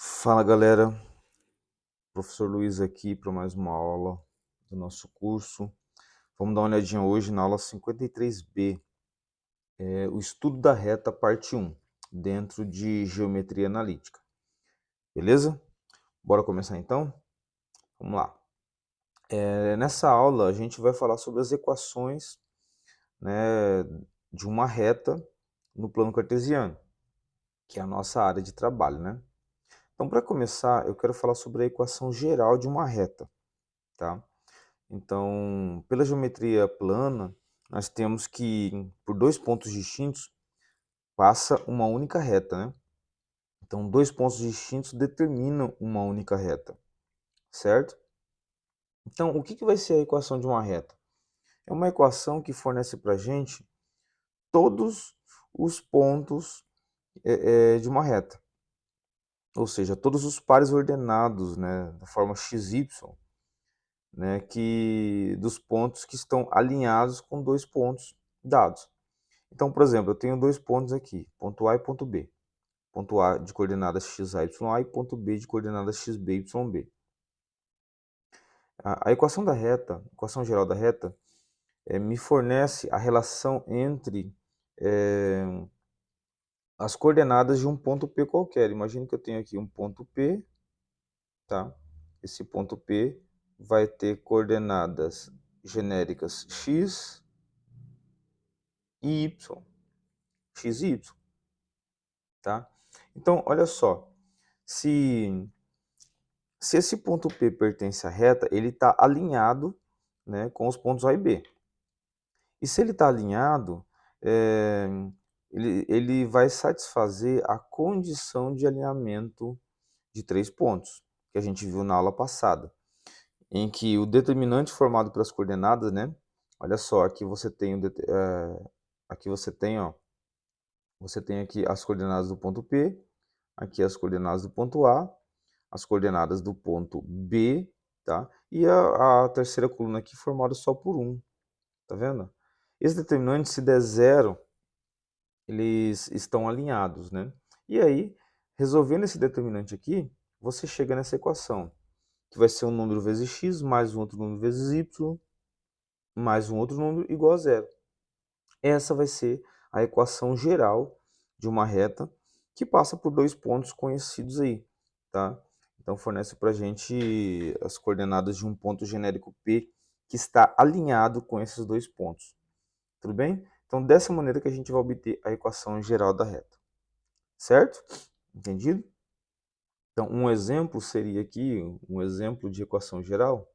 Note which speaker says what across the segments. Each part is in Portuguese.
Speaker 1: Fala galera, professor Luiz aqui para mais uma aula do nosso curso. Vamos dar uma olhadinha hoje na aula 53B, o estudo da reta parte 1, dentro de geometria analítica. Beleza? Bora começar então? Vamos lá. Nessa aula a gente vai falar sobre as equações, né, de uma reta no plano cartesiano, que é a nossa área de trabalho, né? Então, para começar, eu quero falar sobre a equação geral de uma reta, tá? Então, pela geometria plana, nós temos que, por dois pontos distintos, passa uma única reta, né? Então, dois pontos distintos determinam uma única reta, certo? Então, o que vai ser a equação de uma reta? É uma equação que fornece para a gente todos os pontos de uma reta, ou seja, todos os pares ordenados, né, da forma xy, né, dos pontos que estão alinhados com dois pontos dados. Então, por exemplo, eu tenho dois pontos aqui, ponto A e ponto B. Ponto A de coordenadas x, a, y, a e ponto B de coordenadas x, b, y, b. A equação da reta, a equação geral da reta, me fornece a relação entre as coordenadas de um ponto P qualquer. Imagine que eu tenho aqui um ponto P, tá? Esse ponto P vai ter coordenadas genéricas x e y. X e y, tá? Então, olha só, se esse ponto P pertence à reta, ele está alinhado, né, com os pontos A e B. E se ele está alinhado, é, ele vai satisfazer a condição de alinhamento de três pontos, que a gente viu na aula passada, em que o determinante formado pelas coordenadas, né? Olha só, aqui você tem, aqui você tem, ó, você tem aqui as coordenadas do ponto P, aqui as coordenadas do ponto A, as coordenadas do ponto B, tá? E a terceira coluna aqui formada só por 1, tá vendo? Esse determinante, se der zero, eles estão alinhados, né? E aí, resolvendo esse determinante aqui, você chega nessa equação, que vai ser um número vezes x, mais um outro número vezes y, mais um outro número igual a zero. Essa vai ser a equação geral de uma reta que passa por dois pontos conhecidos aí, tá? Então fornece para a gente as coordenadas de um ponto genérico P que está alinhado com esses dois pontos. Tudo bem? Então dessa maneira que a gente vai obter a equação geral da reta. Certo? Entendido? Então um exemplo seria aqui, um exemplo de equação geral,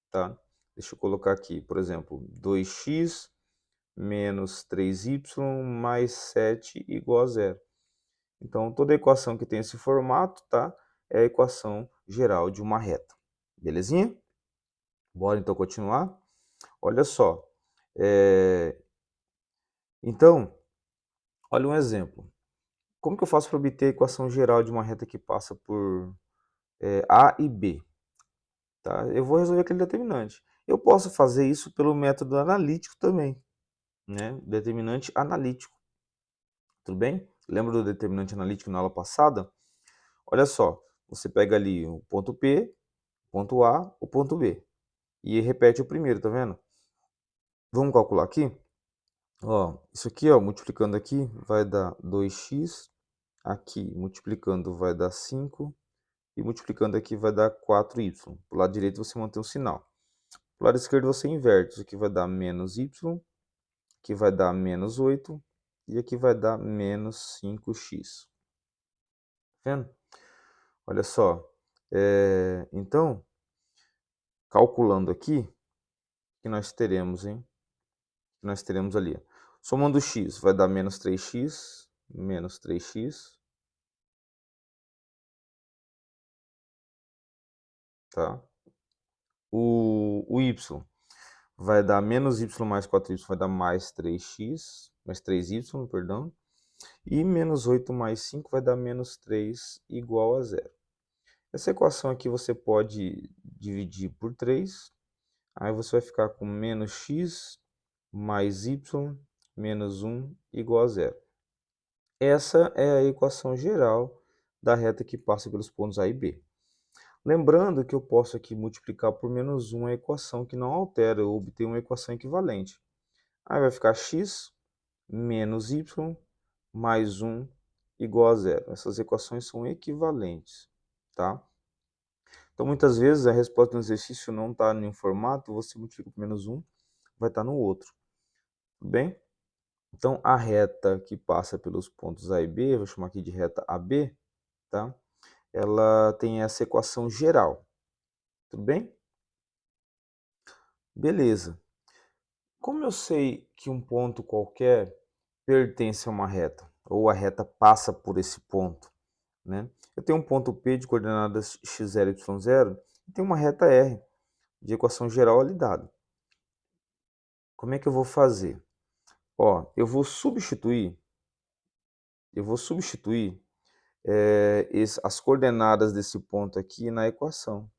Speaker 1: tá? Deixa eu colocar aqui, por exemplo, 2x menos 3y mais 7 igual a zero. Então, toda equação que tem esse formato, tá? É a equação geral de uma reta. Belezinha? Bora então continuar? Olha só. Então, olha um exemplo. Como que eu faço para obter a equação geral de uma reta que passa por A e B? Tá? Eu vou resolver aquele determinante. Eu posso fazer isso pelo método analítico também, né? Determinante analítico. Tudo bem? Lembra do determinante analítico na aula passada? Olha só, você pega ali o ponto P, ponto A, o ponto B. E repete o primeiro, tá vendo? Vamos calcular aqui? Ó, isso aqui, ó, multiplicando aqui, vai dar 2x. Aqui, multiplicando, vai dar 5. E multiplicando aqui, vai dar 4y. Pro lado direito, você mantém o sinal. Pro lado esquerdo, você inverte. Isso aqui vai dar menos y. Aqui vai dar menos 8. E aqui vai dar menos 5x. Tá vendo? Olha só. Então, calculando aqui, o que nós teremos, hein? Nós teremos ali, ó. Somando x, vai dar menos 3x, tá? O y vai dar menos y mais 4y, vai dar mais 3x, mais 3y, perdão. E menos 8 mais 5 vai dar menos 3 igual a zero. Essa equação aqui você pode dividir por 3, aí você vai ficar com menos x mais y menos 1 igual a zero. Essa é a equação geral da reta que passa pelos pontos A e B. Lembrando que eu posso aqui multiplicar por menos 1 a equação que não altera, eu obtenho uma equação equivalente. Aí vai ficar x menos y mais 1 igual a zero. Essas equações são equivalentes, tá? Então, muitas vezes, a resposta do exercício não está em um formato, você multiplica por menos 1, vai estar no outro. Tudo bem? Então, a reta que passa pelos pontos A e B, vou chamar aqui de reta AB, tá? Ela tem essa equação geral. Tudo bem? Beleza. Como eu sei que um ponto qualquer pertence a uma reta, ou a reta passa por esse ponto, né? Eu tenho um ponto P de coordenadas x0, y0, e tenho uma reta R de equação geral ali dada. Como é que eu vou fazer? Ó, eu vou substituir as coordenadas desse ponto aqui na equação,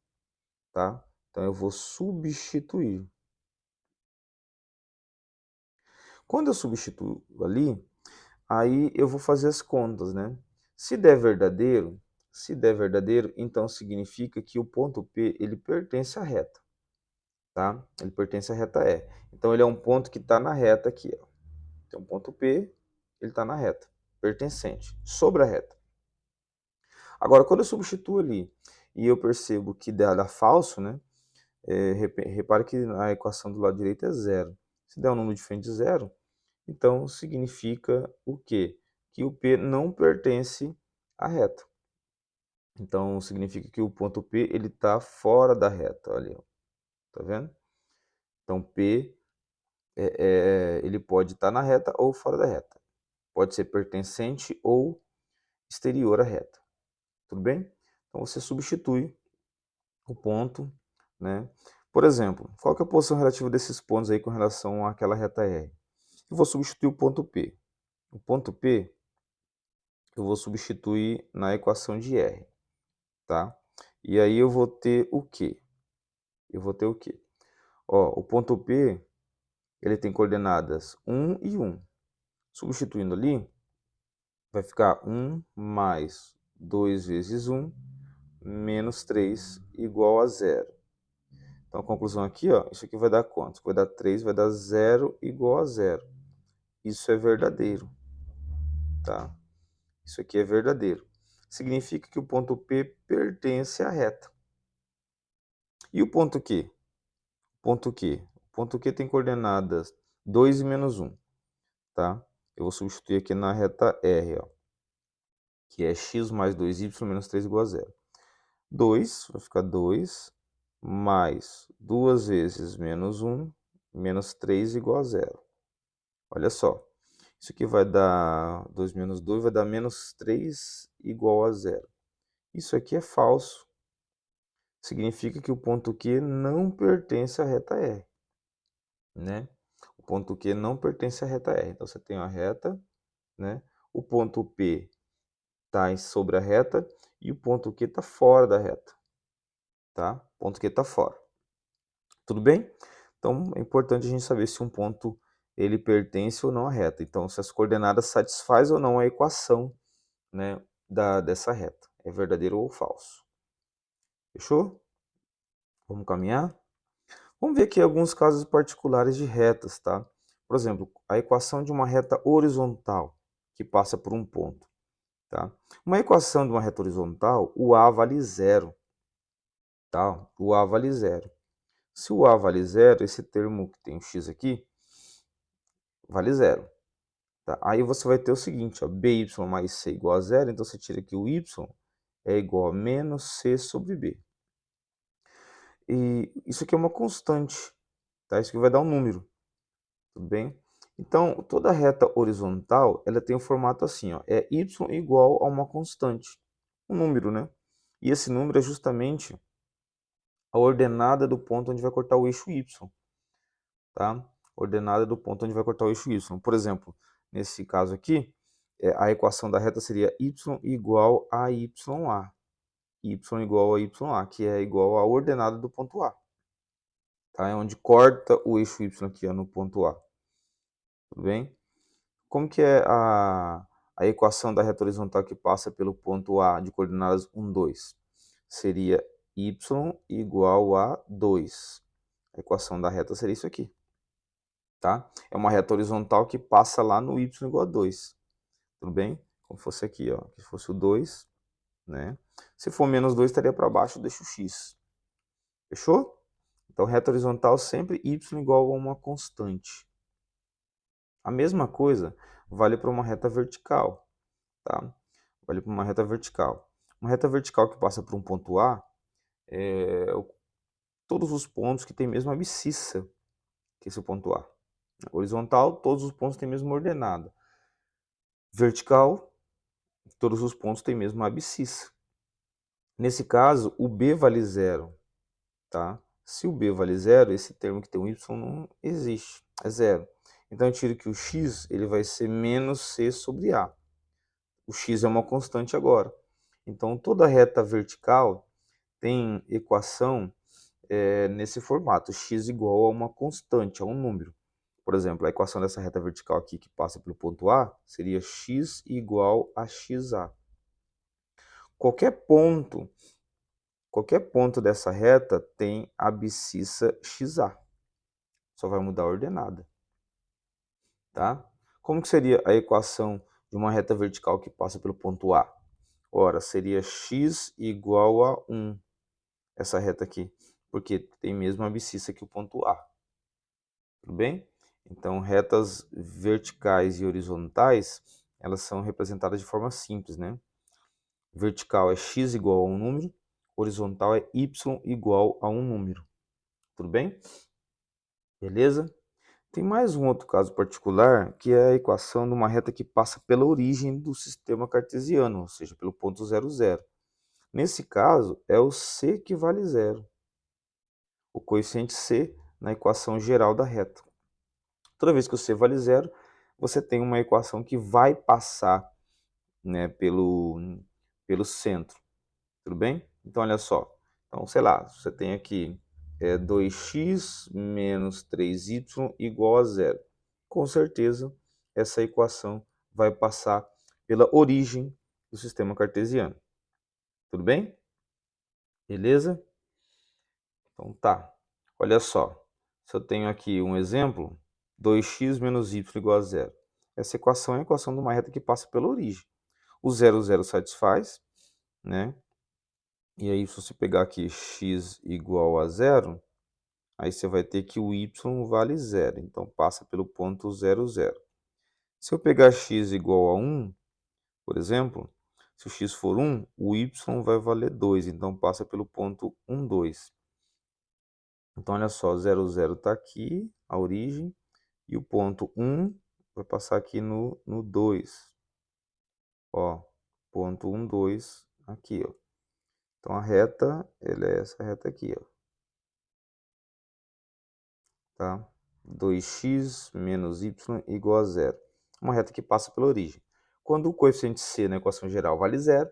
Speaker 1: tá? Então eu vou substituir. Quando eu substituo ali, aí eu vou fazer as contas, né? Se der verdadeiro, então significa que o ponto P ele pertence à reta, tá? Ele pertence à reta E. Então ele é um ponto que está na reta aqui, ó. Então, ponto P, ele está na reta, pertencente, sobre a reta. Agora, quando eu substituo ali e eu percebo que dá falso, né? Repare que a equação do lado direito é zero. Se der um número diferente de zero, então significa o quê? Que o P não pertence à reta. Então, significa que o ponto P ele está fora da reta. Olha, tá vendo? Então, P ele pode estar na reta ou fora da reta. Pode ser pertencente ou exterior à reta. Tudo bem? Então, você substitui o ponto, né? Por exemplo, qual que é a posição relativa desses pontos aí com relação àquela reta R? Eu vou substituir o ponto P. O ponto P eu vou substituir na equação de R, tá? E aí eu vou ter o quê? Eu vou ter o quê? Ó, o ponto P, ele tem coordenadas 1 e 1. Substituindo ali, vai ficar 1 mais 2 vezes 1 menos 3 igual a 0. Então, a conclusão aqui, ó, isso aqui vai dar quanto? Vai dar 3, vai dar 0 igual a 0. Isso é verdadeiro, tá? Isso aqui é verdadeiro. Significa que o ponto P pertence à reta. E o ponto Q? Ponto Q. O ponto Q tem coordenadas 2 e menos 1, tá? Eu vou substituir aqui na reta R, ó, que é x mais 2y menos 3 igual a 0. 2, vai ficar 2, mais 2 vezes menos 1, menos 3 igual a 0. Olha só, isso aqui vai dar 2 menos 2, vai dar menos 3 igual a 0. Isso aqui é falso. Significa que o ponto Q não pertence à reta R, né? O ponto Q não pertence à reta R. Então, você tem a reta, né? O ponto P está sobre a reta e o ponto Q está fora da reta, tá? O ponto Q está fora. Tudo bem? Então, é importante a gente saber se um ponto ele pertence ou não à reta. Então, se as coordenadas satisfazem ou não a equação, né, dessa reta. É verdadeiro ou falso. Fechou? Vamos caminhar? Vamos ver aqui alguns casos particulares de retas, tá? Por exemplo, a equação de uma reta horizontal que passa por um ponto, tá? Uma equação de uma reta horizontal, o A vale zero, tá? O A vale zero. Se o A vale zero, esse termo que tem o x aqui, vale zero. Tá? Aí você vai ter o seguinte, ó, by mais c igual a zero, então você tira aqui o y é igual a menos c sobre b. E isso aqui é uma constante, tá? Isso aqui vai dar um número, tudo bem? Então, toda reta horizontal, ela tem um formato assim, ó, é y igual a uma constante, um número, né? E esse número é justamente a ordenada do ponto onde vai cortar o eixo y, tá? Ordenada do ponto onde vai cortar o eixo y. Por exemplo, nesse caso aqui, a equação da reta seria y igual a ya. Y igual a ya, que é igual à ordenada do ponto A. Tá? É onde corta o eixo y aqui, ó, no ponto A. Tudo bem? Como que é a a equação da reta horizontal que passa pelo ponto A de coordenadas 1, 2 seria y igual a 2. A equação da reta seria isso aqui, tá? É uma reta horizontal que passa lá no y igual a 2, tudo bem? Como fosse aqui, ó, que fosse o 2, né? Se for menos 2, estaria para baixo, deixa o x. Fechou? Então, reta horizontal sempre y igual a uma constante. A mesma coisa vale para uma reta vertical, tá? Vale para uma reta vertical. Uma reta vertical que passa por um ponto A, todos os pontos que têm a mesma abscissa que esse ponto A. Horizontal, todos os pontos têm a mesma ordenada. Vertical, todos os pontos têm a mesma abscissa. Nesse caso, o B vale zero, tá? Se o B vale zero, esse termo que tem um y não existe, é zero. Então eu tiro que o x ele vai ser menos c sobre a. O x é uma constante agora. Então toda reta vertical tem equação nesse formato, x igual a uma constante, a um número. Por exemplo, a equação dessa reta vertical aqui que passa pelo ponto A seria x igual a xa. Qualquer ponto dessa reta tem abscissa xa. Só vai mudar a ordenada, tá? Como que seria a equação de uma reta vertical que passa pelo ponto A? Ora, seria x igual a 1, essa reta aqui, porque tem mesmo abscissa que o ponto A. Tudo bem? Então, retas verticais e horizontais, elas são representadas de forma simples, né? Vertical é x igual a um número, horizontal é y igual a um número. Tudo bem? Beleza? Tem mais um outro caso particular, que é a equação de uma reta que passa pela origem do sistema cartesiano, ou seja, pelo ponto 0, 0. Nesse caso, é o c que vale zero, o coeficiente c na equação geral da reta. Toda vez que o c vale zero, você tem uma equação que vai passar, né, pelo centro. Tudo bem? Então, olha só. Então, sei lá, você tem aqui 2x menos 3y igual a zero. Com certeza, essa equação vai passar pela origem do sistema cartesiano. Tudo bem? Beleza? Então, tá. Olha só. Se eu tenho aqui um exemplo, 2x menos y igual a zero. Essa equação é a equação de uma reta que passa pela origem. O 0, 0 satisfaz, né? E aí, se você pegar aqui x igual a zero, aí você vai ter que o y vale zero. Então, passa pelo ponto 0, 0. Se eu pegar x igual a 1, por exemplo, se o x for 1, o y vai valer 2. Então, passa pelo ponto 1, 2. Então, olha só, 0, 0 está aqui, a origem. E o ponto 1 vai passar aqui no 2. Ó, ponto 1, 2, aqui, ó. Então, a reta, ela é essa reta aqui, ó. Tá? 2x menos y igual a zero. Uma reta que passa pela origem. Quando o coeficiente c na equação geral vale zero,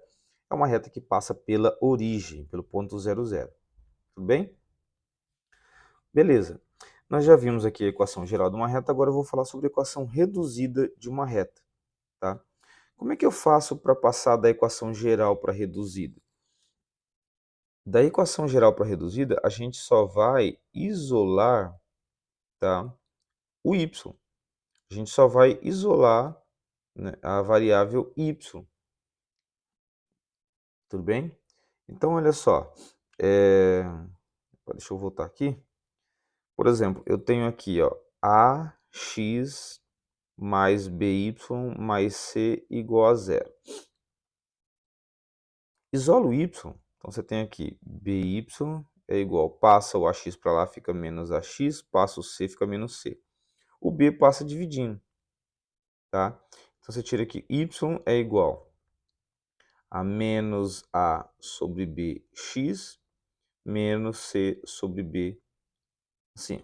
Speaker 1: é uma reta que passa pela origem, pelo ponto 0, 0. Tudo bem? Beleza. Nós já vimos aqui a equação geral de uma reta, agora eu vou falar sobre a equação reduzida de uma reta. Tá? Como é que eu faço para passar da equação geral para a reduzida? Da equação geral para a reduzida, a gente só vai isolar, tá, o y. A gente só vai isolar, né, a variável y. Tudo bem? Então, olha só. Deixa eu voltar aqui. Por exemplo, eu tenho aqui, ó, ax mais by mais c igual a zero. Isolo y. Então, você tem aqui by é igual, passa o ax para lá, fica menos ax, passa o c, fica menos c. O b passa dividindo, tá? Então, você tira aqui, y é igual a menos a sobre bx menos c sobre b, assim,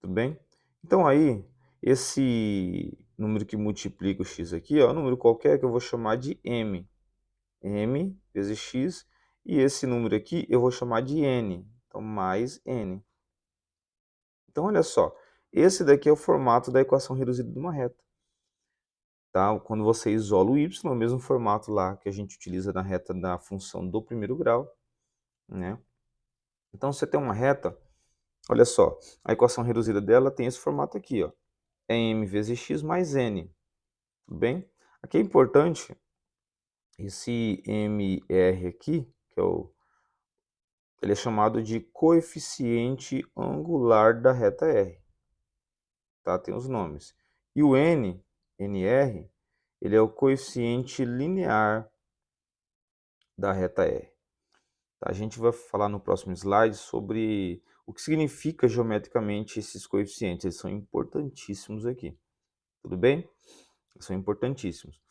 Speaker 1: tudo bem? Então, aí, esse número que multiplica o x aqui, ó, é um número qualquer que eu vou chamar de m. M vezes x, e esse número aqui eu vou chamar de n, então mais n. Então, olha só, esse daqui é o formato da equação reduzida de uma reta. tá? Quando você isola o y, é o mesmo formato lá que a gente utiliza na reta da função do primeiro grau, né? Então, você tem uma reta, olha só, a equação reduzida dela tem esse formato aqui, ó. É m vezes x mais n, tudo bem? Aqui é importante, esse mr aqui, ele é chamado de coeficiente angular da reta R, tá? Tem os nomes. E o nr, ele é o coeficiente linear da reta R. A gente vai falar no próximo slide sobre o que significa geometricamente esses coeficientes. Eles são importantíssimos aqui, tudo bem? Eles são importantíssimos.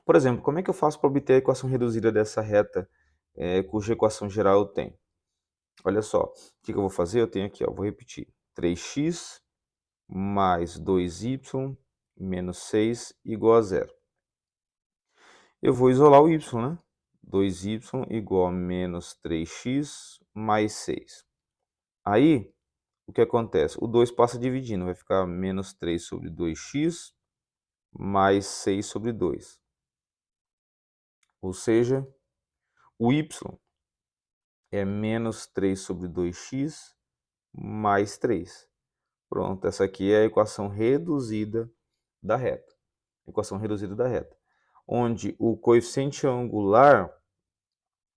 Speaker 1: Por exemplo, como é que eu faço para obter a equação reduzida dessa reta cuja equação geral eu tenho? Olha só, o que eu vou fazer? Eu tenho aqui, ó, vou repetir, 3x mais 2y menos 6 igual a zero. Eu vou isolar o y, né? 2y igual a menos 3x mais 6. Aí, o que acontece? O 2 passa dividindo, vai ficar menos 3 sobre 2x mais 6 sobre 2. Ou seja, o y é menos 3 sobre 2x mais 3. Pronto, essa aqui é a equação reduzida da reta. Equação reduzida da reta. Onde o coeficiente angular,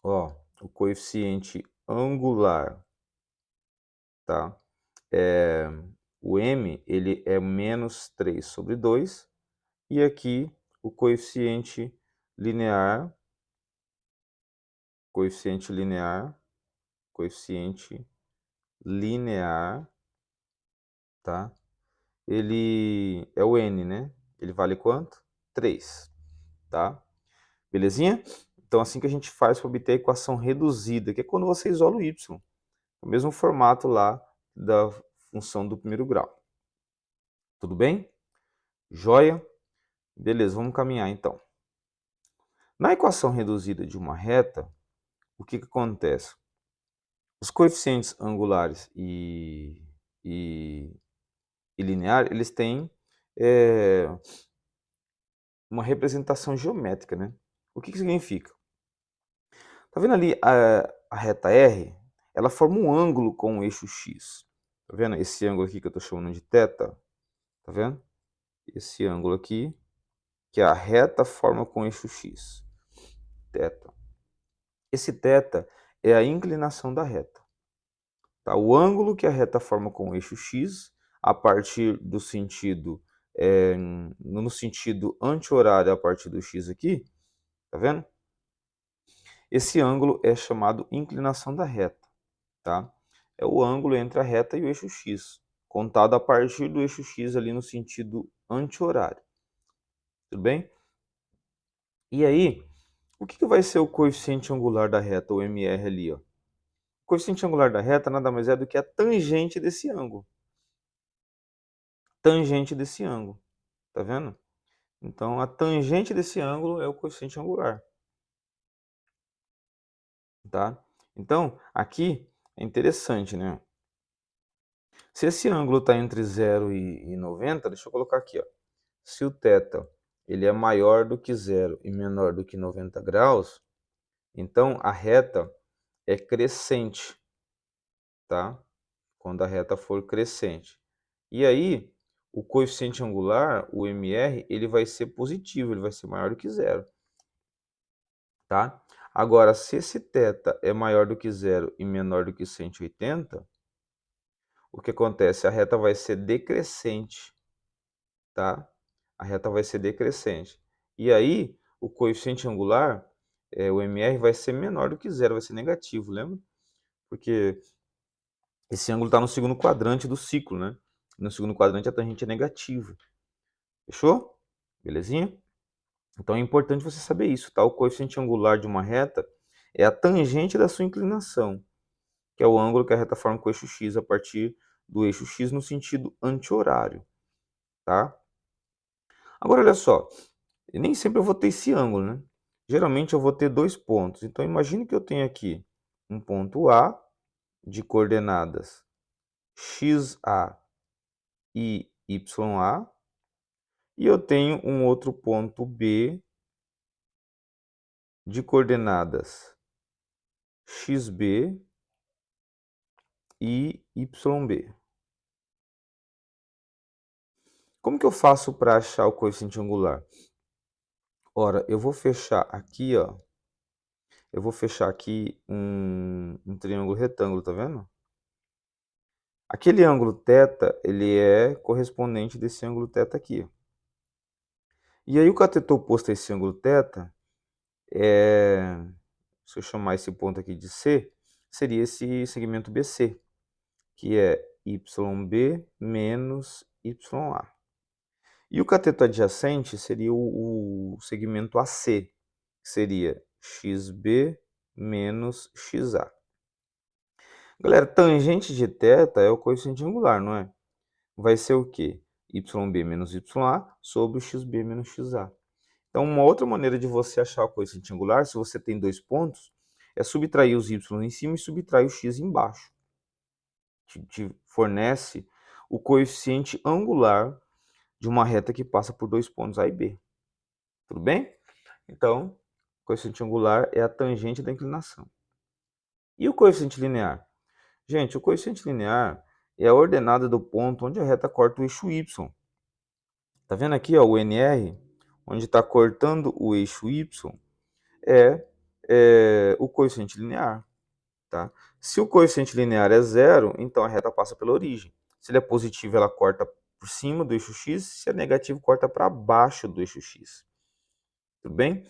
Speaker 1: ó, o coeficiente angular, tá? O m, ele é menos 3 sobre 2. E aqui o coeficiente linear, coeficiente linear, coeficiente linear, tá? Ele é o n, né? Ele vale quanto? 3, tá? Belezinha? Então, assim que a gente faz para obter a equação reduzida, que é quando você isola o y. O mesmo formato lá da função do primeiro grau. Tudo bem? Joia? Beleza, vamos caminhar então. Na equação reduzida de uma reta, o que acontece? Os coeficientes angulares e linear, eles têm uma representação geométrica, né? O que significa? Tá vendo ali a reta R? Ela forma um ângulo com o eixo X. Tá vendo? Esse ângulo aqui que eu estou chamando de θ, tá vendo? Esse ângulo aqui, que a reta forma com o eixo X, θ. Esse θ é a inclinação da reta. Tá? O ângulo que a reta forma com o eixo X, a partir do sentido, no sentido anti-horário a partir do X aqui, tá vendo? Esse ângulo é chamado inclinação da reta, tá? É o ângulo entre a reta e o eixo X, contado a partir do eixo X ali no sentido anti-horário. Tudo bem? E aí, o que vai ser o coeficiente angular da reta, o MR ali, ó? O coeficiente angular da reta nada mais é do que a tangente desse ângulo. Tangente desse ângulo, tá vendo? Então, a tangente desse ângulo é o coeficiente angular, tá? Então, aqui é interessante, né? Se esse ângulo está entre 0 e 90, deixa eu colocar aqui, ó. Se o θ ele é maior do que 0 e menor do que 90 graus, então a reta é crescente, tá? Quando a reta for crescente. E aí, o coeficiente angular, o MR, ele vai ser positivo, ele vai ser maior do que 0. Tá? Agora, se esse θ é maior do que 0 e menor do que 180, o que acontece? A reta vai ser decrescente, tá? A reta vai ser decrescente. E aí, o coeficiente angular, o MR, vai ser menor do que 0, vai ser negativo, lembra? Porque esse ângulo está no segundo quadrante do ciclo, né? No segundo quadrante a tangente é negativa. Fechou? Belezinha? Então é importante você saber isso, tá? O coeficiente angular de uma reta é a tangente da sua inclinação, que é o ângulo que a reta forma com o eixo X a partir do eixo X no sentido anti-horário, tá? Agora, olha só, nem sempre eu vou ter esse ângulo, né? Geralmente eu vou ter dois pontos. Então, imagine que eu tenho aqui um ponto A de coordenadas XA e YA, E eu tenho um outro ponto B de coordenadas xb e yb. Como que eu faço para achar o coeficiente angular? Ora, eu vou fechar aqui, ó. Eu vou fechar aqui um triângulo retângulo, tá vendo? Aquele ângulo θ, ele é correspondente desse ângulo θ aqui. E aí o cateto oposto a esse ângulo θ se eu chamar esse ponto aqui de C, seria esse segmento BC, que é YB menos YA. E o cateto adjacente seria o segmento AC, que seria XB menos XA. Galera, tangente de θ é o coeficiente angular, não é? Vai ser o quê? YB menos YA sobre o XB menos XA. Então, uma outra maneira de você achar o coeficiente angular, se você tem dois pontos, é subtrair os y em cima e subtrair o x embaixo. Te fornece o coeficiente angular de uma reta que passa por dois pontos A e B. Tudo bem? Então, o coeficiente angular é a tangente da inclinação. E o coeficiente linear? Gente, o coeficiente linear é a ordenada do ponto onde a reta corta o eixo y. Tá vendo aqui, ó, o NR, onde está cortando o eixo y, é o coeficiente linear. Tá? Se o coeficiente linear é zero, então a reta passa pela origem. Se ele é positivo, ela corta por cima do eixo x, se é negativo, corta para baixo do eixo x. Tudo bem?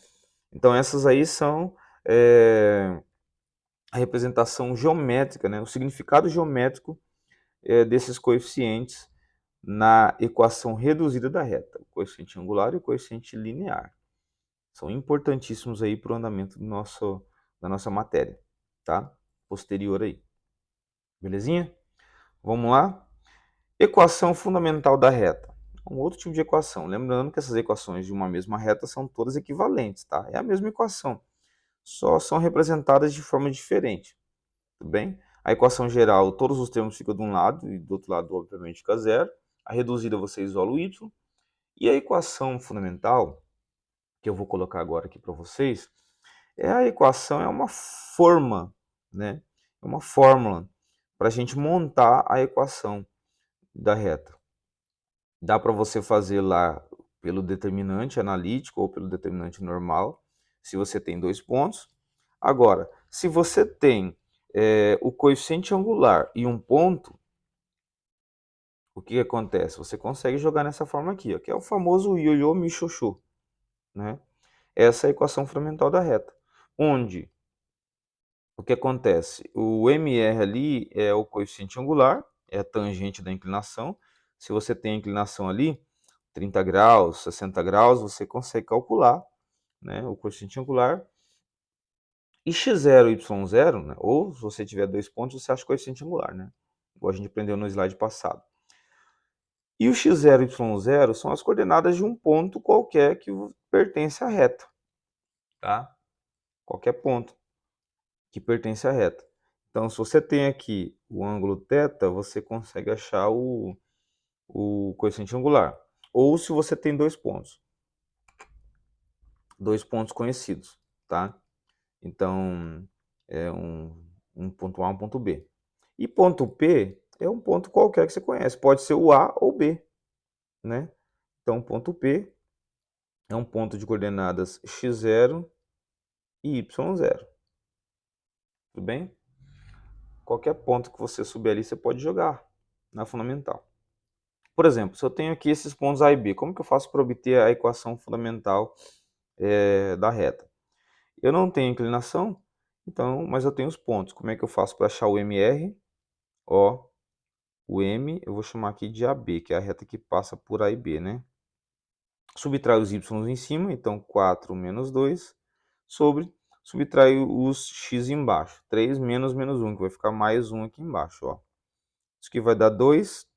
Speaker 1: Então essas aí são a representação geométrica, né? O significado geométrico desses coeficientes na equação reduzida da reta, o coeficiente angular e o coeficiente linear. São importantíssimos aí para o andamento da nossa matéria, tá? Posterior aí. Belezinha? Vamos lá? Equação fundamental da reta. Um outro tipo de equação. Lembrando que essas equações de uma mesma reta são todas equivalentes, tá? É a mesma equação, só são representadas de forma diferente, tudo bem? A equação geral, todos os termos ficam de um lado e do outro lado, obviamente, fica zero. A reduzida você isola o y. E a equação fundamental, que eu vou colocar agora aqui para vocês, a equação é uma forma, né? É uma fórmula para a gente montar a equação da reta. Dá para você fazer lá pelo determinante analítico ou pelo determinante normal, se você tem dois pontos. Agora, se você tem o coeficiente angular e um ponto, o que acontece? Você consegue jogar nessa forma aqui, ó, que é o famoso ioiô michôchô, né? Essa é a equação fundamental da reta, onde o que acontece? O MR ali é o coeficiente angular, é a tangente da inclinação. Se você tem a inclinação ali, 30 graus, 60 graus, você consegue calcular, né, o coeficiente angular. E x0 e y0, né, ou se você tiver dois pontos, você acha o coeficiente angular, né? Igual a gente aprendeu no slide passado. E o x0 e y0 são as coordenadas de um ponto qualquer que pertence à reta, tá? Qualquer ponto que pertence à reta. Então, se você tem aqui o ângulo θ, você consegue achar o coeficiente angular. Ou se você tem dois pontos conhecidos, tá? Então, é um ponto A, um ponto B. E ponto P é um ponto qualquer que você conhece. Pode ser o A ou B, né? Então, ponto P é um ponto de coordenadas x0 e y0. Tudo bem? Qualquer ponto que você subir ali, você pode jogar na fundamental. Por exemplo, se eu tenho aqui esses pontos A e B, como que eu faço para obter a equação fundamental da reta? Eu não tenho inclinação, então, mas eu tenho os pontos. Como é que eu faço para achar o MR? Ó, o M eu vou chamar aqui de AB, que é a reta que passa por A e B, né? Subtrai os y em cima, então 4 menos 2, subtrai os x embaixo. 3 menos 1, que vai ficar mais 1 aqui embaixo, ó. Isso aqui vai dar 2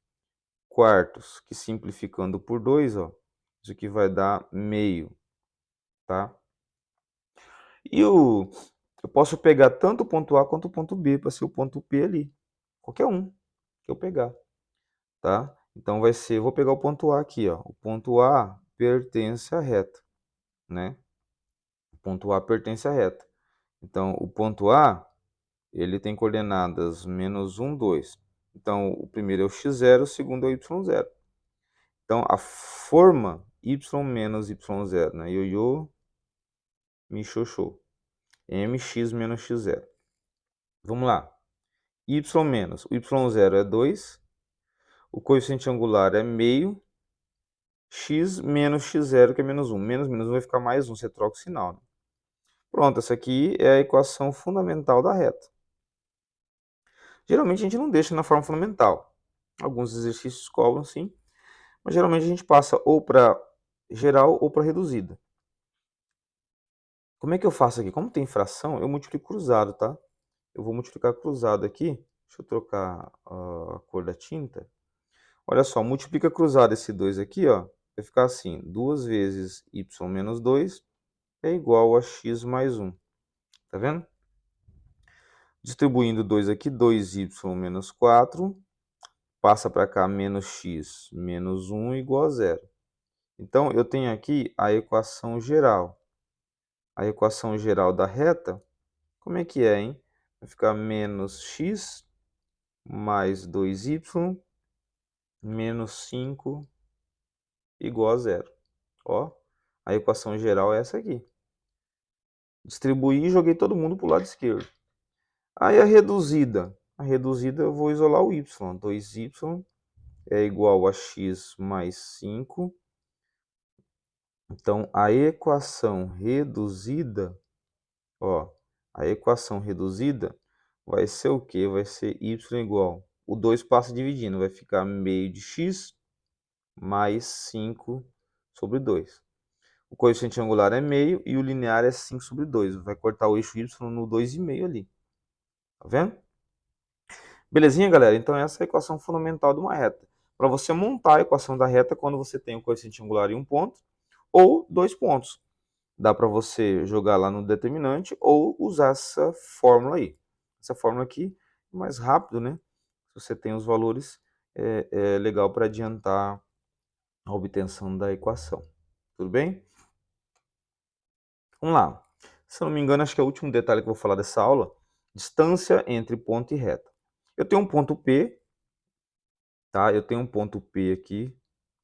Speaker 1: quartos, que simplificando por 2, ó, isso aqui vai dar meio, tá? E eu posso pegar tanto o ponto A quanto o ponto B para ser o ponto P ali. Qualquer um que eu pegar, tá? Então vai ser, vou pegar o ponto A aqui, ó. O ponto A pertence à reta, né? O ponto A pertence à reta. Então, o ponto A, ele tem coordenadas menos 1, 2. Então, o primeiro é o x0, o segundo é o y0. Então, a forma y menos y0, né? Ioiô, michôchô. Mx menos x0. Vamos lá. Y menos. O y0 é 2. O coeficiente angular é meio. X menos x0, que é menos 1. Menos 1 vai ficar mais 1. Você troca o sinal, né? Pronto, essa aqui é a equação fundamental da reta. Geralmente a gente não deixa na forma fundamental. Alguns exercícios cobram sim, mas geralmente a gente passa ou para geral ou para reduzida. Como é que eu faço aqui? Como tem fração, eu multiplico cruzado, tá? Eu vou multiplicar cruzado aqui. Deixa eu trocar a cor da tinta. Olha só, multiplica cruzado esse 2 aqui, ó. Vai ficar assim, 2 vezes y menos 2 é igual a x mais 1. Tá vendo? Distribuindo 2 aqui, 2y menos 4. Passa para cá, menos x menos 1 igual a 0. Então, eu tenho aqui a equação geral. A equação geral da reta, como é que é, hein? Vai ficar menos x mais 2y menos 5 igual a 0. Ó, a equação geral é essa aqui. Distribuí e joguei todo mundo para o lado esquerdo. Aí a reduzida eu vou isolar o y. 2y é igual a x mais 5. Então, a equação reduzida, ó, a equação reduzida vai ser o quê? Vai ser y igual. O 2 passa dividindo, vai ficar meio de x mais 5 sobre 2. O coeficiente angular é meio e o linear é 5 sobre 2. Vai cortar o eixo y no 2,5 ali. Tá vendo? Belezinha, galera? Então essa é a equação fundamental de uma reta. Para você montar a equação da reta quando você tem o coeficiente angular em um ponto ou 2 pontos. Dá para você jogar lá no determinante ou usar essa fórmula aí. Essa fórmula aqui é mais rápido, né? Se você tem os valores, é legal para adiantar a obtenção da equação. Tudo bem? Vamos lá. Se eu não me engano, acho que é o último detalhe que eu vou falar dessa aula. Distância entre ponto e reta. Eu tenho um ponto P, tá? Eu tenho um ponto P aqui,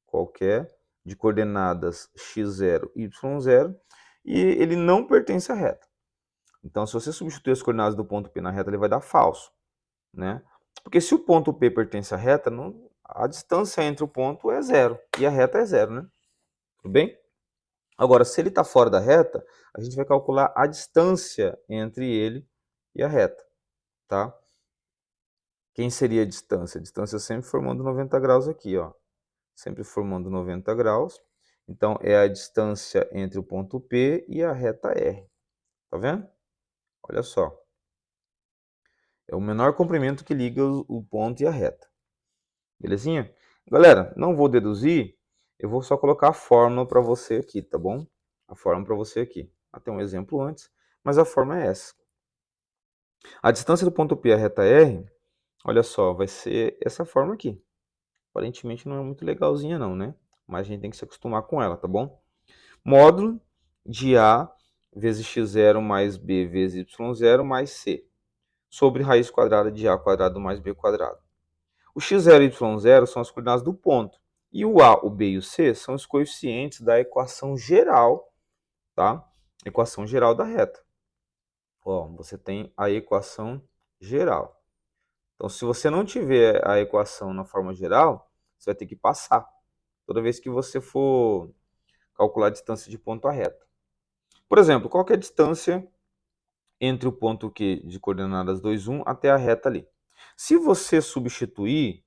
Speaker 1: qualquer, de coordenadas x0 e y0, e ele não pertence à reta. Então, se você substituir as coordenadas do ponto P na reta, ele vai dar falso, né? Porque se o ponto P pertence à reta, a distância entre o ponto é 0, e a reta é 0, né? Tudo bem? Agora, se ele está fora da reta, a gente vai calcular a distância entre ele e a reta, tá? Quem seria a distância? A distância sempre formando 90 graus aqui, ó. Sempre formando 90 graus. Então, é a distância entre o ponto P e a reta R. Tá vendo? Olha só. É o menor comprimento que liga o ponto e a reta. Belezinha? Galera, não vou deduzir. Eu vou só colocar a fórmula para você aqui, tá bom? A fórmula para você aqui. Até um exemplo antes, mas a fórmula é essa. A distância do ponto P à reta R, olha só, vai ser essa forma aqui. Aparentemente não é muito legalzinha não, né? Mas a gente tem que se acostumar com ela, tá bom? Módulo de A vezes x0 mais B vezes y0 mais C, sobre raiz quadrada de A quadrado mais B quadrado. O x0 e y0 são as coordenadas do ponto. E o A, o B e o C são os coeficientes da equação geral, tá? Equação geral da reta. Ó, você tem a equação geral. Então, se você não tiver a equação na forma geral, você vai ter que passar toda vez que você for calcular a distância de ponto à reta. Por exemplo, qual que é a distância entre o ponto Q de coordenadas 2, 1 até a reta ali? Se você substituir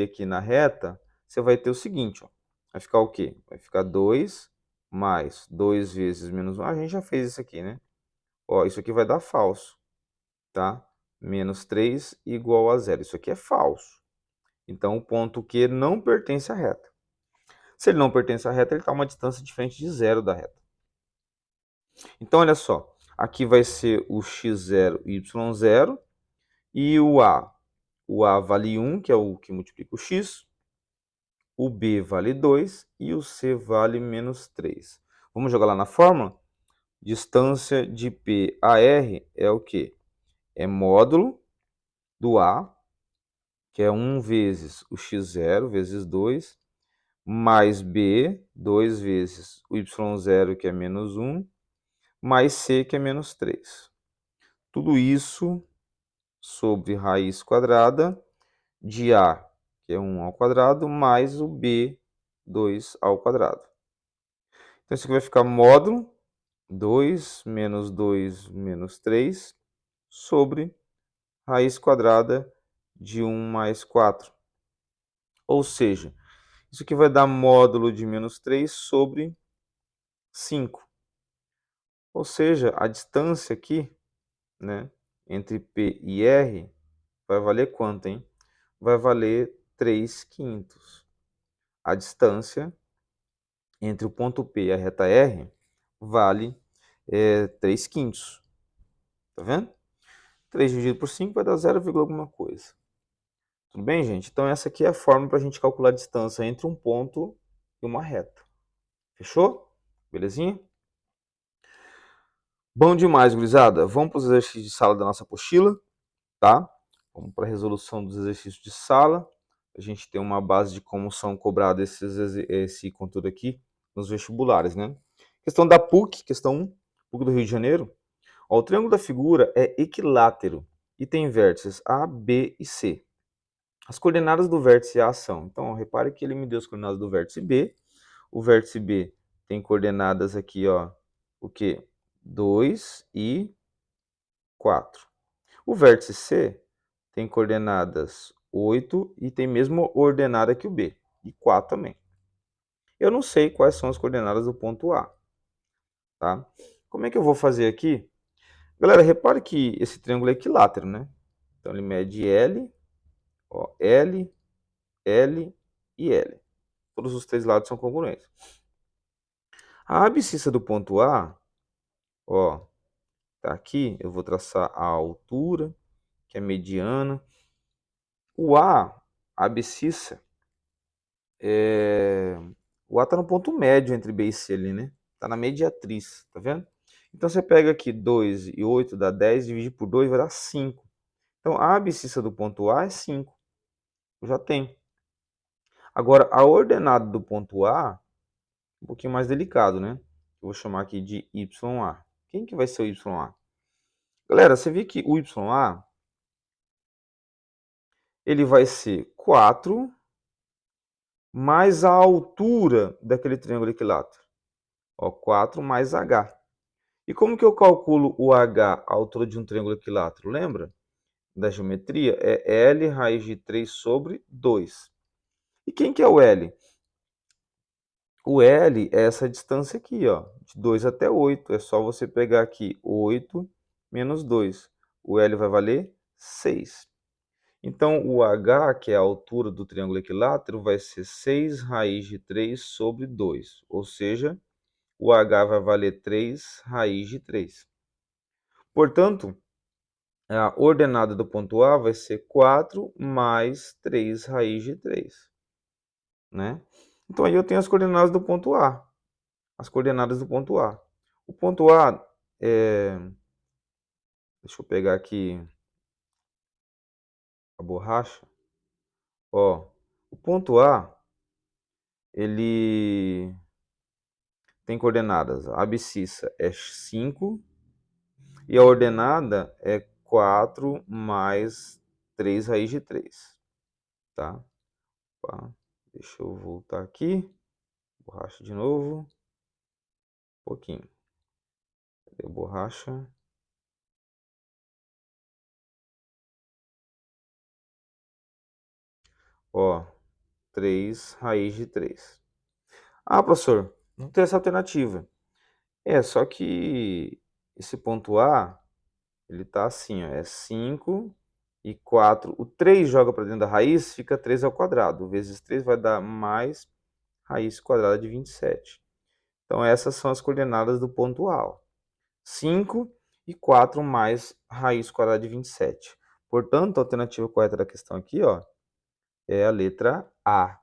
Speaker 1: aqui na reta, você vai ter o seguinte, ó. Vai ficar o quê? Vai ficar 2 mais 2 vezes menos 1. A gente já fez isso aqui, né? Ó, isso aqui vai dar falso, tá? Menos 3 igual a 0. Isso aqui é falso. Então, o ponto Q não pertence à reta. Se ele não pertence à reta, ele está a uma distância diferente de 0 da reta. Então, olha só. Aqui vai ser o x0 e y0. E o A vale 1, que é o que multiplica o x. o B vale 2 e o C vale menos 3. Vamos jogar lá na fórmula? Distância de P a R é o quê? É módulo do A, que é 1 vezes o x0 vezes 2, mais B, 2 vezes o y0, que é menos 1, mais C, que é menos 3. Tudo isso sobre raiz quadrada de A, que é 1 ao quadrado, mais o B, 2 ao quadrado. Então, isso aqui vai ficar módulo 2 menos 3 sobre raiz quadrada de 1 mais 4. Ou seja, isso aqui vai dar módulo de menos 3 sobre 5. Ou seja, a distância aqui, né, entre P e R vai valer quanto, hein? Vai valer 3/5. A distância entre o ponto P e a reta R vale 3/5. Tá vendo? 3 dividido por 5 vai dar 0, alguma coisa. Tudo bem, gente? Então essa aqui é a forma para a gente calcular a distância entre um ponto e uma reta. Fechou? Belezinha? Bom demais, gurizada. Vamos para os exercícios de sala da nossa apostila, tá? Vamos para a resolução dos exercícios de sala. A gente tem uma base de como são cobrados esse conteúdo aqui nos vestibulares, né? Questão da PUC, questão 1, PUC do Rio de Janeiro. Ó, o triângulo da figura é equilátero e tem vértices A, B e C. As coordenadas do vértice A são, então, ó, repare que ele me deu as coordenadas do vértice B. O vértice B tem coordenadas aqui, ó, o quê? 2 e 4. O vértice C tem coordenadas 8 e tem mesmo ordenada que o B, e 4 também. Eu não sei quais são as coordenadas do ponto A, tá? Como é que eu vou fazer aqui? Galera, repare que esse triângulo é equilátero, né? Então ele mede L, ó, L, L e L. Todos os três lados são congruentes. A abscissa do ponto A, ó, tá aqui, eu vou traçar a altura, que é mediana. O A abscissa, o A está no ponto médio entre B e C ali, né? Está na mediatriz, tá vendo? Então você pega aqui 2 e 8 dá 10, divide por 2 vai dar 5. Então a abscissa do ponto A é 5. Eu já tenho. Agora, a ordenada do ponto A, um pouquinho mais delicado, né? Eu vou chamar aqui de YA. Quem que vai ser o YA? Galera, você vê que o YA, ele vai ser 4 mais a altura daquele triângulo equilátero. Ó, 4 mais H. E como que eu calculo o H, a altura de um triângulo equilátero? Lembra da geometria? É L raiz de 3 sobre 2. E quem que é o L? O L é essa distância aqui, ó, de 2 até 8. É só você pegar aqui 8 menos 2. O L vai valer 6. Então, o H, que é a altura do triângulo equilátero, vai ser 6 raiz de 3 sobre 2. Ou seja, o H vai valer 3 raiz de 3. Portanto, a ordenada do ponto A vai ser 4 mais 3 raiz de 3. Né? Então, aí eu tenho as coordenadas do ponto A. As coordenadas do ponto A. O ponto A é... Deixa eu pegar aqui a borracha. Ó, o ponto A, ele tem coordenadas. A abscissa é 5 e a ordenada é 4 mais 3 raiz de 3. Tá? Opa, deixa eu voltar aqui. Borracha de novo. Um pouquinho. Cadê a borracha? Ó, 3 raiz de 3. Ah, professor, não tem essa alternativa. Só que esse ponto A, ele tá assim, ó, é 5 e 4. O 3 joga para dentro da raiz, fica 3 ao quadrado. Vezes 3 vai dar mais raiz quadrada de 27. Então, essas são as coordenadas do ponto A. Ó. 5 e 4 mais raiz quadrada de 27. Portanto, a alternativa correta da questão aqui, ó, é a letra A.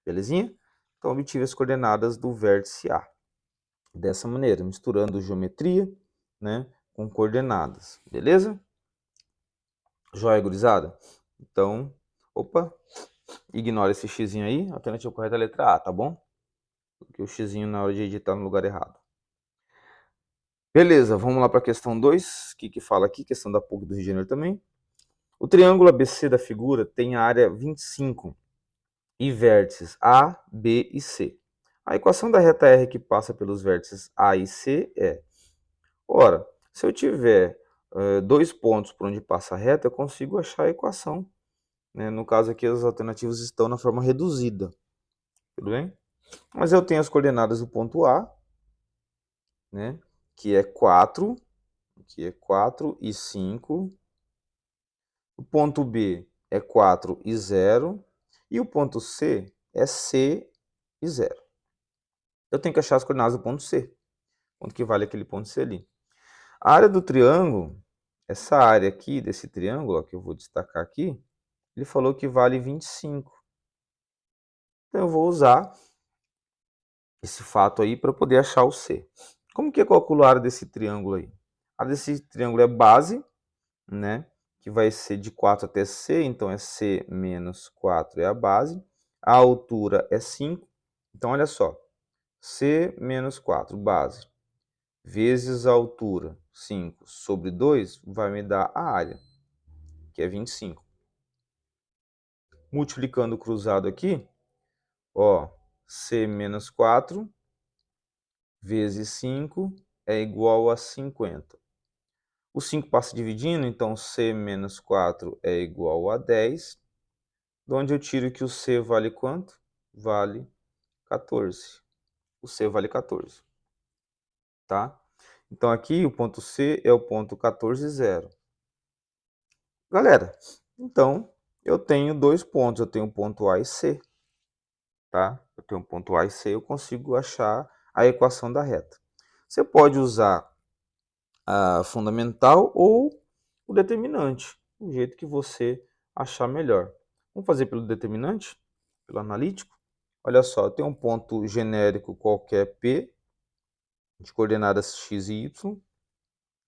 Speaker 1: Belezinha? Então, obtive as coordenadas do vértice A. Dessa maneira, misturando geometria, né, com coordenadas. Beleza? Joia, gurizada? Então, opa, ignora esse xizinho aí. A alternativa correta é a letra A, tá bom? Porque o xizinho na hora de editar no lugar errado. Beleza, vamos lá para a questão 2. O que fala aqui? Questão da PUC do Rio de Janeiro também. O triângulo ABC da figura tem a área 25 e vértices A, B e C. A equação da reta R que passa pelos vértices A e C é... Ora, se eu tiver dois pontos por onde passa a reta, eu consigo achar a equação. Né? No caso aqui, as alternativas estão na forma reduzida. Tudo bem? Mas eu tenho as coordenadas do ponto A, né? que é 4 e 5. O ponto B é 4 e 0. E o ponto C é C e 0. Eu tenho que achar as coordenadas do ponto C. Quanto que vale aquele ponto C ali. A área do triângulo, essa área aqui desse triângulo, ó, que eu vou destacar aqui, ele falou que vale 25. Então eu vou usar esse fato aí para poder achar o C. Como que eu calculo a área desse triângulo aí? A área desse triângulo é base, né? Que vai ser de 4 até C, então é C menos 4 é a base. A altura é 5. Então, olha só. C menos 4, base, vezes a altura, 5, sobre 2, vai me dar a área, que é 25. Multiplicando o cruzado aqui, ó, C menos 4 vezes 5 é igual a 50. O 5 passa dividindo, então C menos 4 é igual a 10. De onde eu tiro que o C vale quanto? Vale 14. O C vale 14. Tá? Então aqui o ponto C é o ponto 14, 0. Galera, então eu tenho dois pontos. Eu tenho o ponto A e C. Tá? Eu tenho o ponto A e C, eu consigo achar a equação da reta. Você pode usar a fundamental ou o determinante, do jeito que você achar melhor. Vamos fazer pelo determinante, pelo analítico. Olha só, eu tenho um ponto genérico qualquer P, de coordenadas x e y.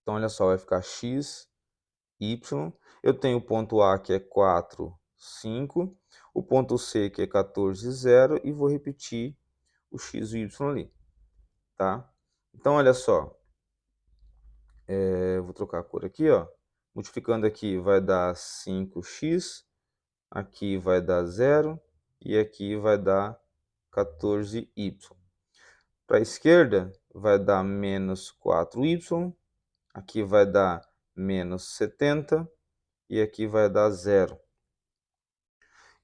Speaker 1: Então, olha só, vai ficar x, y. Eu tenho o ponto A, que é 4, 5. O ponto C, que é 14, 0. E vou repetir o x e o y ali. Tá? Então, olha só. Vou trocar a cor aqui, ó. Multiplicando aqui vai dar 5x. Aqui vai dar 0. E aqui vai dar 14y. Para a esquerda, vai dar menos 4y. Aqui vai dar menos 70. E aqui vai dar 0.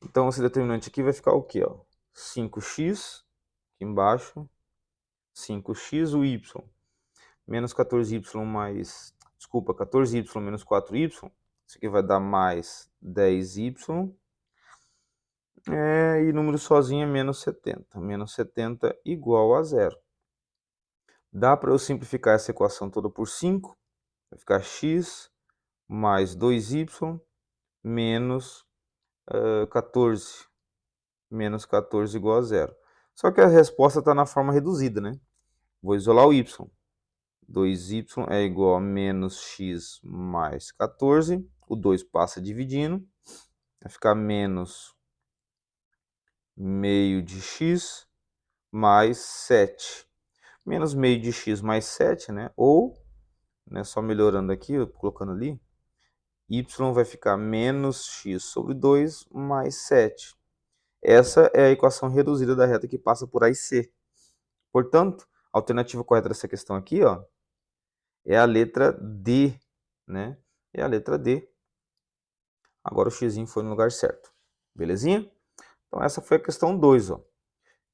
Speaker 1: Então, esse determinante aqui vai ficar o quê? Ó? 5x, aqui embaixo. 5x, o y. Menos 14y mais... Desculpa, 14y menos 4y. Isso aqui vai dar mais 10y. E número sozinho é menos 70. Menos 70 igual a 0. Dá para eu simplificar essa equação toda por 5. Vai ficar x mais 2y menos 14. Menos 14 igual a 0. Só que a resposta está na forma reduzida, né? Vou isolar o y. 2y é igual a menos x mais 14. O 2 passa dividindo. Vai ficar menos meio de x mais 7. Menos meio de x mais 7, né? Ou, né, só melhorando aqui, colocando ali, y vai ficar menos x sobre 2 mais 7. Essa é a equação reduzida da reta que passa por A e C. Portanto, a alternativa correta dessa questão aqui, ó, é a letra D, né? É a letra D. Agora o x foi no lugar certo. Belezinha? Então essa foi a questão 2, ó.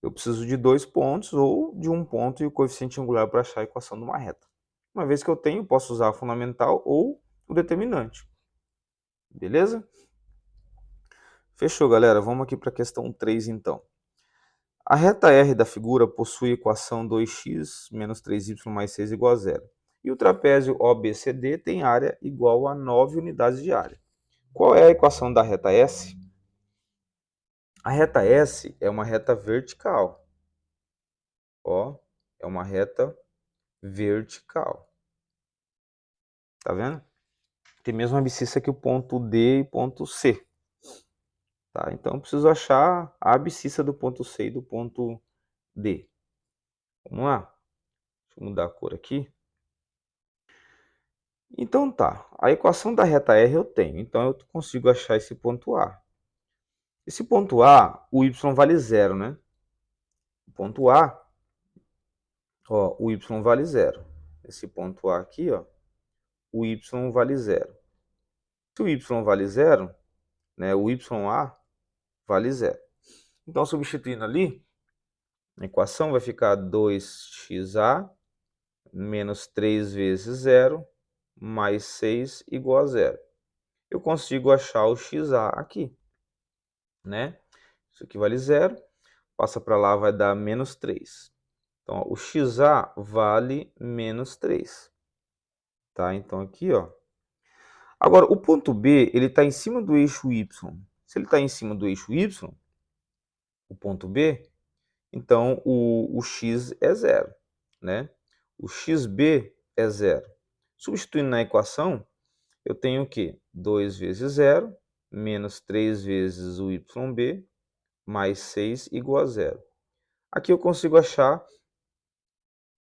Speaker 1: Eu preciso de dois pontos ou de um ponto e o coeficiente angular para achar a equação de uma reta. Uma vez que eu tenho, posso usar a fundamental ou o determinante. Beleza? Fechou, galera. Vamos aqui para a questão 3, então. A reta R da figura possui equação 2x menos 3y mais 6 igual a 0. E o trapézio OBCD tem área igual a 9 unidades de área. Qual é a equação da reta S? A reta S é uma reta vertical. Ó, é uma reta vertical. Tá vendo? Tem a mesma abscissa que o ponto D e ponto C. Tá? Então, eu preciso achar a abscissa do ponto C e do ponto D. Vamos lá? Deixa eu mudar a cor aqui. Então tá, a equação da reta R eu tenho, então eu consigo achar esse ponto A. Esse ponto A, o y vale zero, né? O ponto A, ó, o y vale zero. Esse ponto A aqui, ó, o y vale zero. Se o y vale zero, né, o YA vale zero. Então, substituindo ali, a equação vai ficar 2xa menos 3 vezes zero mais 6 igual a zero. Eu consigo achar o xa aqui, né? Isso aqui vale zero, passa para lá, vai dar menos 3. Então, ó, o xa vale menos 3. Tá? Então, aqui, ó. Agora, o ponto B, ele está em cima do eixo y. Se ele está em cima do eixo y, o ponto B, então o x é zero, né? O xb é zero. Substituindo na equação, eu tenho o quê? 2 vezes zero, menos 3 vezes o yb, mais 6 igual a zero. Aqui eu consigo achar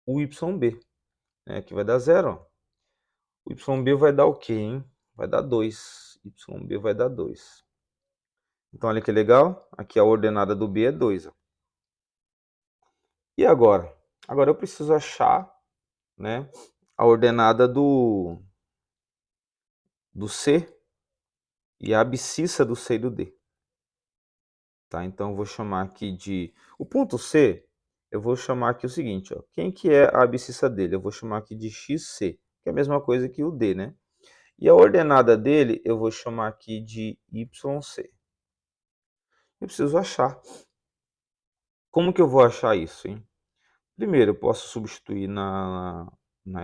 Speaker 1: o yb, né? Aqui vai dar zero, ó. O yb vai dar o quê, hein? Vai dar 2. Yb vai dar 2. Então, olha que legal. Aqui a ordenada do B é 2. Ó. E agora? Agora eu preciso achar, né, a ordenada do C e a abscissa do C e do D. Tá? Então, eu vou chamar aqui de... O ponto C, eu vou chamar aqui o seguinte. Ó. Quem que é a abscissa dele? Eu vou chamar aqui de XC, que é a mesma coisa que o D, né? E a ordenada dele, eu vou chamar aqui de YC. Eu preciso achar. Como que eu vou achar isso, hein? Primeiro, eu posso substituir na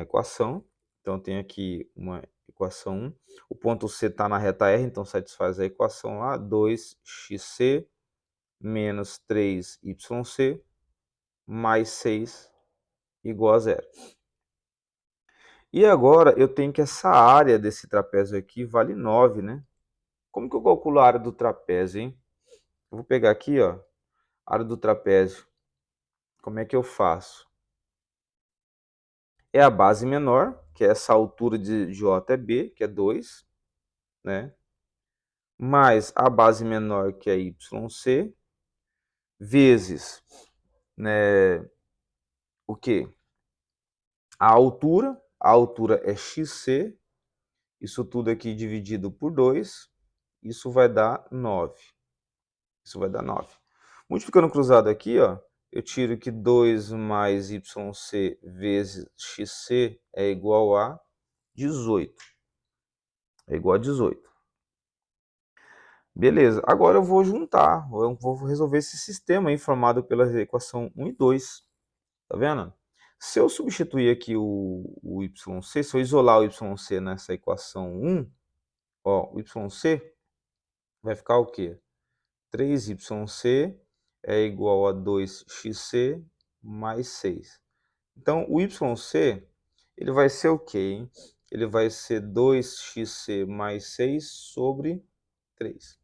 Speaker 1: equação. Então, eu tenho aqui uma equação 1. O ponto C está na reta R, então satisfaz a equação lá. 2xc menos 3yc mais 6 igual a zero. E agora, eu tenho que essa área desse trapézio aqui vale 9, né? Como que eu calculo a área do trapézio, hein? Eu vou pegar aqui, ó, a área do trapézio. Como é que eu faço? É a base menor, que é essa altura de JB, que é 2, né? Mais a base menor, que é YC, vezes, né, o quê? A altura é XC, isso tudo aqui dividido por 2, isso vai dar 9. Isso vai dar 9. Multiplicando cruzado aqui, ó, eu tiro que 2 mais YC vezes XC é igual a 18. É igual a 18. Beleza, agora eu vou juntar, eu vou resolver esse sistema aí formado pela equação 1 e 2. Tá vendo? Se eu substituir aqui o YC, se eu isolar o YC nessa equação 1, ó, o YC vai ficar o quê? 3YC é igual a 2XC mais 6. Então, o YC, ele vai ser o quê, hein? Ele vai ser 2XC mais 6 sobre 3.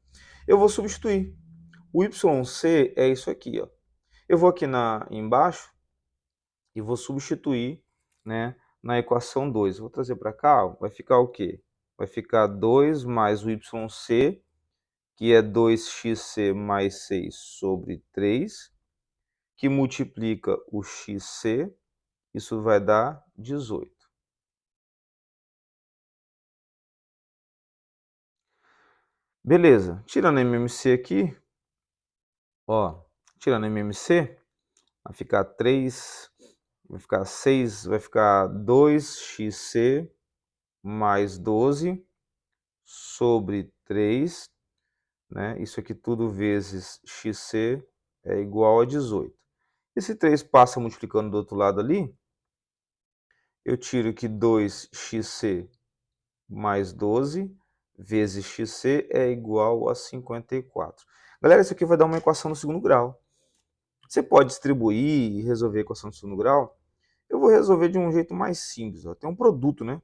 Speaker 1: Eu vou substituir. O YC é isso aqui, ó. Eu vou aqui embaixo e vou substituir, né, na equação 2. Vou trazer para cá, ó, vai ficar o quê? Vai ficar 2 mais o YC, que é 2xc mais 6 sobre 3, que multiplica o xc, isso vai dar 18. Beleza, tirando MMC aqui, ó, tirando MMC, vai ficar 3, vai ficar 6, vai ficar 2xc mais 12 sobre 3, né? Isso aqui tudo vezes xc é igual a 18. Esse 3 passa multiplicando do outro lado ali, eu tiro que 2xc mais 12 vezes xc é igual a 54. Galera, isso aqui vai dar uma equação no segundo grau. Você pode distribuir e resolver a equação no segundo grau. Eu vou resolver de um jeito mais simples. Ó. Tem um produto, né?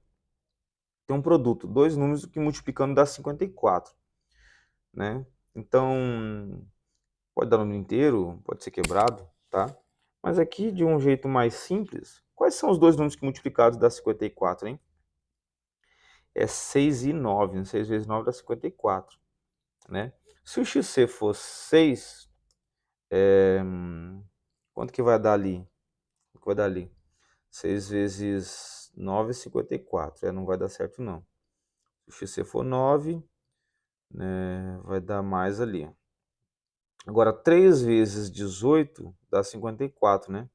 Speaker 1: Tem um produto, dois números que multiplicando dá 54. Né? Então, pode dar número inteiro, pode ser quebrado, tá? Mas aqui, de um jeito mais simples, quais são os dois números que multiplicados dá 54, hein? É 6 e 9, né? 6 vezes 9 dá 54, né? Se o XC for 6, quanto que vai dar ali? O que vai dar ali? 6 vezes 9 é 54, não vai dar certo não. Se o XC for 9, né, vai dar mais ali. Agora, 3 vezes 18 dá 54, né?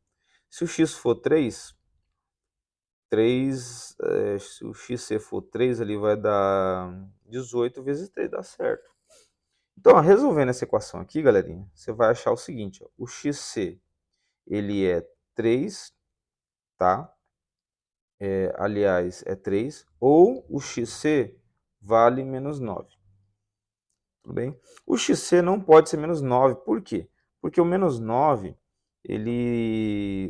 Speaker 1: Se o x for 3, se o xc for 3, ali vai dar 18 vezes 3, dá certo. Então, ó, resolvendo essa equação aqui, galerinha, você vai achar o seguinte, ó, o xc, ele é 3, tá? Aliás, é 3, ou o xc vale menos 9. Tudo bem? O xc não pode ser menos 9, por quê? Porque o menos 9,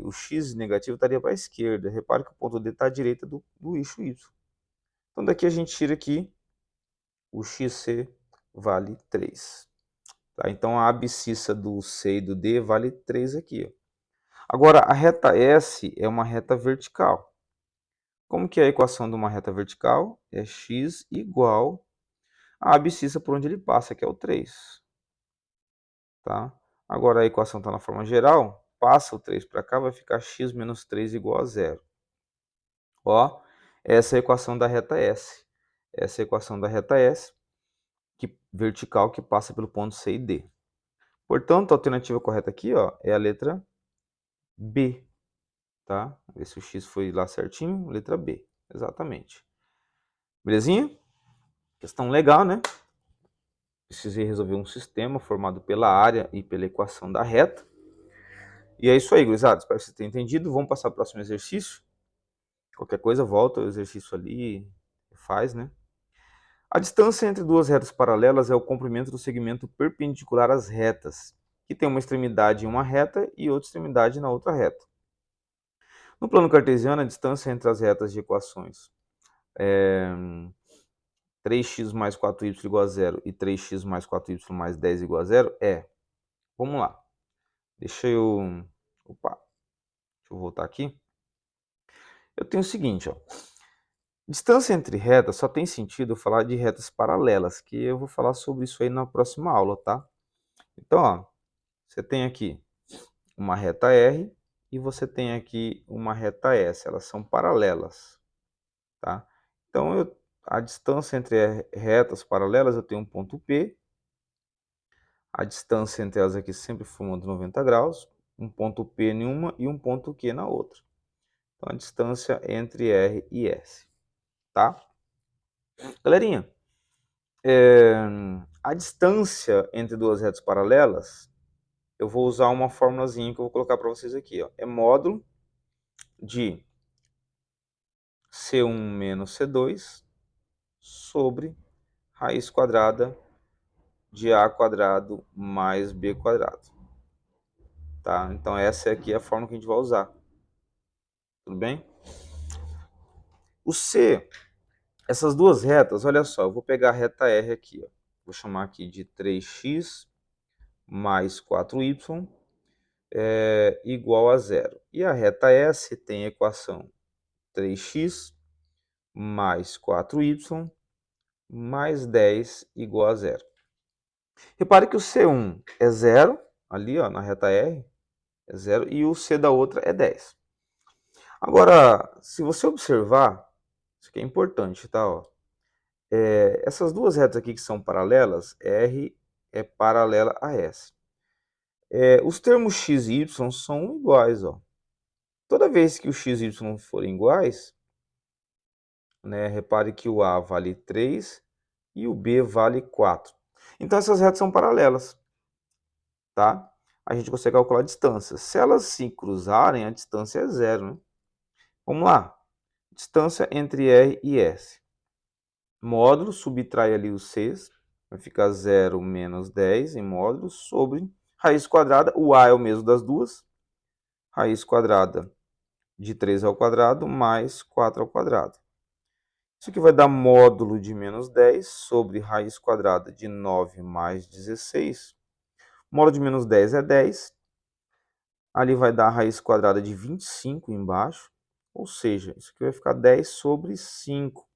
Speaker 1: o x negativo estaria para a esquerda. Repare que o ponto D está à direita do eixo y. Então daqui a gente tira aqui, o xc vale 3. Tá? Então a abscissa do C e do D vale 3 aqui. Ó. Agora a reta S é uma reta vertical. Como que é a equação de uma reta vertical? É x igual a abscissa por onde ele passa, que é o 3. Tá? Agora a equação está na forma geral, passa o 3 para cá, vai ficar x menos 3 igual a 0. Ó, essa é a equação da reta S. Essa é a equação da reta S, vertical, que passa pelo ponto C e D. Portanto, a alternativa correta aqui, ó, é a letra B. Tá? Ver se o x foi lá certinho, letra B. Exatamente. Belezinha? Questão legal, né? Precisei resolver um sistema formado pela área e pela equação da reta. E é isso aí, gurizada. Espero que vocês tenham entendido. Vamos passar para o próximo exercício. Qualquer coisa, volta o exercício ali e faz, né? A distância entre duas retas paralelas é o comprimento do segmento perpendicular às retas, que tem uma extremidade em uma reta e outra extremidade na outra reta. No plano cartesiano, a distância entre as retas de equações 3x mais 4y igual a 0 e 3x mais 4y mais 10 igual a 0 é... Vamos lá. Deixa eu voltar aqui. Eu tenho o seguinte, ó. Distância entre retas só tem sentido eu falar de retas paralelas, que eu vou falar sobre isso aí na próxima aula, tá? Então, ó, você tem aqui uma reta R e você tem aqui uma reta S, elas são paralelas, tá? Então, a distância entre retas paralelas, eu tenho um ponto P, a distância entre elas aqui sempre formando 90 graus, um ponto P em uma e um ponto Q na outra. Então, a distância entre R e S, tá? Galerinha, a distância entre duas retas paralelas, eu vou usar uma formulazinha que eu vou colocar para vocês aqui. Ó. É módulo de C1 menos C2 sobre raiz quadrada de A quadrado mais B quadrado. Tá? Então essa aqui é a fórmula que a gente vai usar. Tudo bem? O C, essas duas retas, olha só, eu vou pegar a reta R aqui. Ó. Vou chamar aqui de 3x mais 4y igual a 0. E a reta S tem a equação 3x mais 4y mais 10 igual a 0. Repare que o C1 é 0, ali ó, na reta R, é 0, e o C da outra é 10. Agora, se você observar, isso aqui é importante, tá? Ó, essas duas retas aqui que são paralelas, R é paralela a S. Os termos x e y são iguais, ó. Toda vez que o x e y forem iguais, né, repare que o A vale 3 e o B vale 4. Então essas retas são paralelas, tá? A gente consegue calcular a distância. Se elas se cruzarem, a distância é 0, né? Vamos lá. Distância entre R e S. Módulo, subtrai ali os Cs, vai ficar 0 menos 10 em módulo sobre raiz quadrada, o A é o mesmo das duas, raiz quadrada de 3 ao quadrado mais 4 ao quadrado. Isso aqui vai dar módulo de menos 10 sobre raiz quadrada de 9 mais 16. Módulo de menos 10 é 10. Ali vai dar a raiz quadrada de 25 embaixo. Ou seja, isso aqui vai ficar 10 sobre 5.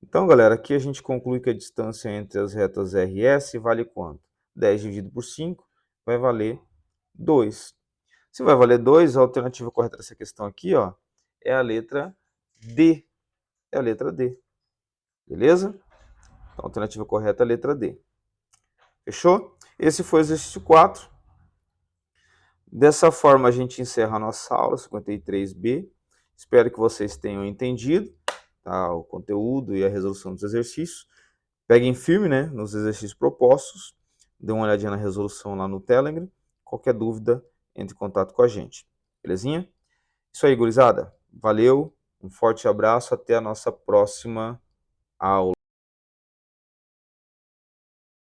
Speaker 1: Então, galera, aqui a gente conclui que a distância entre as retas R e S vale quanto? 10 dividido por 5 vai valer 2. Se vai valer 2, a alternativa correta dessa questão aqui, ó, é a letra D. É a letra D. Beleza? Então, a alternativa correta é a letra D. Fechou? Esse foi o exercício 4. Dessa forma, a gente encerra a nossa aula 53B. Espero que vocês tenham entendido, tá, o conteúdo e a resolução dos exercícios. Peguem firme, né, nos exercícios propostos. Dê uma olhadinha na resolução lá no Telegram. Qualquer dúvida, entre em contato com a gente. Belezinha? Isso aí, gurizada. Valeu, um forte abraço, até a nossa próxima aula.